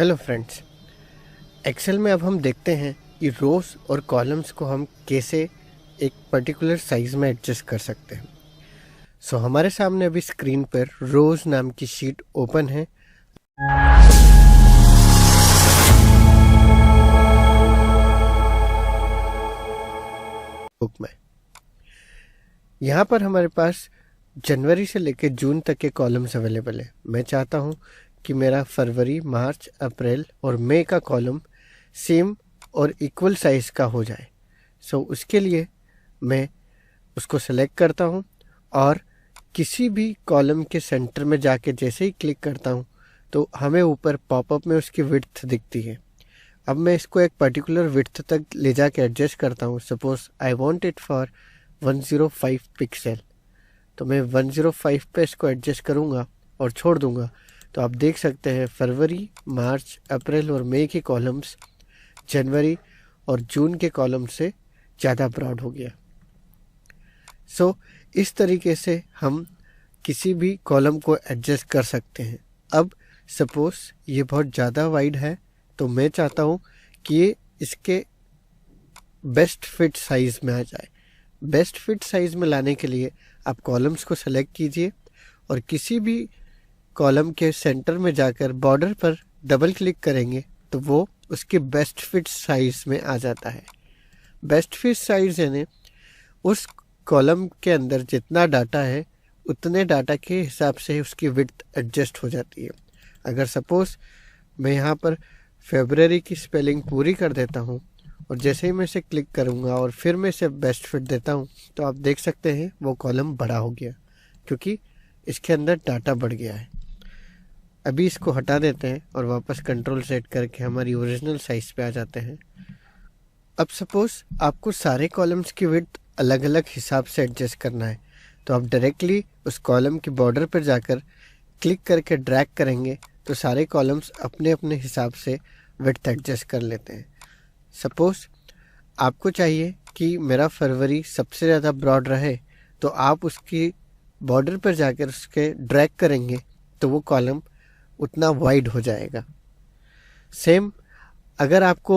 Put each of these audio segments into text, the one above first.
Hello friends, Excel में अब हम देखते हैं कि रोज़ और कॉलम्स को हम कैसे एक पर्टिकुलर साइज़ में एडजस्ट कर सकते हैं। हमारे सामने अभी स्क्रीन पर रोज़ नाम की शीट ओपन है। बुक में यहाँ पर हमारे पास जनवरी से लेकर जून तक के कॉलम्स अवेलेबल है। मैं चाहता हूँ कि मेरा फरवरी, मार्च, अप्रैल और मई का कॉलम सेम और इक्वल साइज़ का हो जाए। उसके लिए मैं उसको सेलेक्ट करता हूँ और किसी भी कॉलम के सेंटर में जाके जैसे ही क्लिक करता हूँ तो हमें ऊपर पॉपअप में उसकी विड्थ दिखती है। अब मैं इसको एक पर्टिकुलर विड्थ तक ले जाके एडजस्ट करता हूँ। Suppose I want it for 105 pixel, तो मैं 105 पे इसको एडजस्ट करूँगा और छोड़ दूँगा। तो आप देख सकते हैं फरवरी, मार्च, अप्रैल और मई के कॉलम्स जनवरी और जून के कॉलम से ज़्यादा ब्रॉड हो गया। इस तरीके से हम किसी भी कॉलम को एडजस्ट कर सकते हैं। अब सपोज ये बहुत ज़्यादा वाइड है तो मैं चाहता हूँ कि ये इसके बेस्ट फिट साइज़ में आ जाए। बेस्ट फिट साइज़ में लाने के लिए आप कॉलम्स को सेलेक्ट कीजिए और किसी भी कॉलम के सेंटर में जाकर बॉर्डर पर डबल क्लिक करेंगे तो वो उसके बेस्ट फिट साइज़ में आ जाता है। बेस्ट फिट साइज़ यानी उस कॉलम के अंदर जितना डाटा है उतने डाटा के हिसाब से उसकी विड्थ एडजस्ट हो जाती है। अगर सपोज़ मैं यहाँ पर फरवरी की स्पेलिंग पूरी कर देता हूँ और जैसे ही मैं इसे क्लिक करूँगा और फिर मैं इसे बेस्ट फिट देता हूँ तो आप देख सकते हैं वो कॉलम बड़ा हो गया क्योंकि इसके अंदर डाटा बढ़ गया है। अभी इसको हटा देते हैं और वापस कंट्रोल सेट करके हमारी ओरिजिनल साइज़ पे आ जाते हैं। अब सपोज़ आपको सारे कॉलम्स की विड्थ अलग अलग हिसाब से एडजस्ट करना है तो आप डायरेक्टली उस कॉलम की बॉर्डर पर जाकर क्लिक करके ड्रैग करेंगे तो सारे कॉलम्स अपने अपने हिसाब से विड्थ एडजस्ट कर लेते हैं। सपोज़ आपको चाहिए कि मेरा फरवरी सबसे ज़्यादा ब्रॉड रहे तो आप उसकी बॉर्डर पर जाकर उसके ड्रैग करेंगे तो वो कॉलम उतना वाइड हो जाएगा। सेम अगर आपको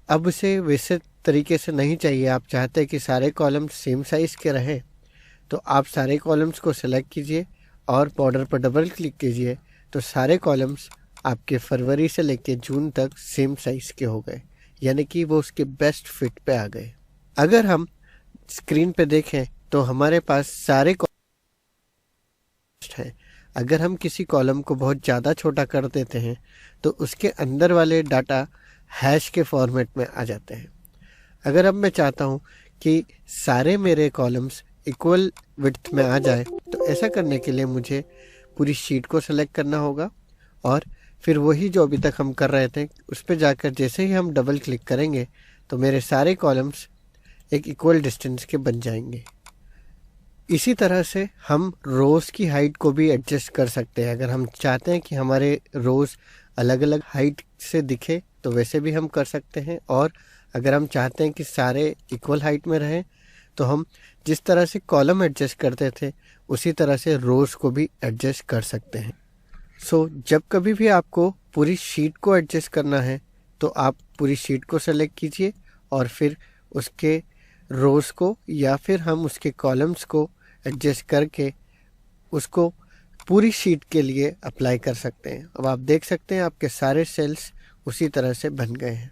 अब उसे वैसे तरीके से नहीं चाहिए, आप चाहते हैं कि सारे कॉलम्स सेम साइज़ के रहें, तो आप सारे कॉलम्स को सेलेक्ट कीजिए और बॉर्डर पर डबल क्लिक कीजिए तो सारे कॉलम्स आपके फरवरी से लेकर जून तक सेम साइज़ के हो गए, यानी कि वो उसके बेस्ट फिट पे आ गए। अगर हम स्क्रीन पे देखें तो हमारे पास सारे है। अगर हम किसी कॉलम को बहुत ज़्यादा छोटा कर देते हैं तो उसके अंदर वाले डाटा हैश के फॉर्मेट में आ जाते हैं। अगर अब मैं चाहता हूँ कि सारे मेरे कॉलम्स इक्वल विड्थ में आ जाए तो ऐसा करने के लिए मुझे पूरी शीट को सेलेक्ट करना होगा और फिर वही जो अभी तक हम कर रहे थे उस पर जाकर जैसे ही हम डबल क्लिक करेंगे तो मेरे सारे कॉलम्स एक इक्वल डिस्टेंस के बन जाएंगे। इसी तरह से हम रोज़ की हाइट को भी एडजस्ट कर सकते हैं। अगर हम चाहते हैं कि हमारे रोज़ अलग अलग हाइट से दिखे तो वैसे भी हम कर सकते हैं, और अगर हम चाहते हैं कि सारे इक्वल हाइट में रहें तो हम जिस तरह से कॉलम एडजस्ट करते थे उसी तरह से रोज़ को भी एडजस्ट कर सकते हैं। जब कभी भी आपको पूरी शीट को एडजस्ट करना है तो आप पूरी शीट को सेलेक्ट कीजिए और फिर उसके रोज़ को या फिर हम उसके कॉलम्स को एडजस्ट करके उसको पूरी शीट के लिए अप्लाई कर सकते हैं। अब आप देख सकते हैं आपके सारे सेल्स उसी तरह से बन गए हैं।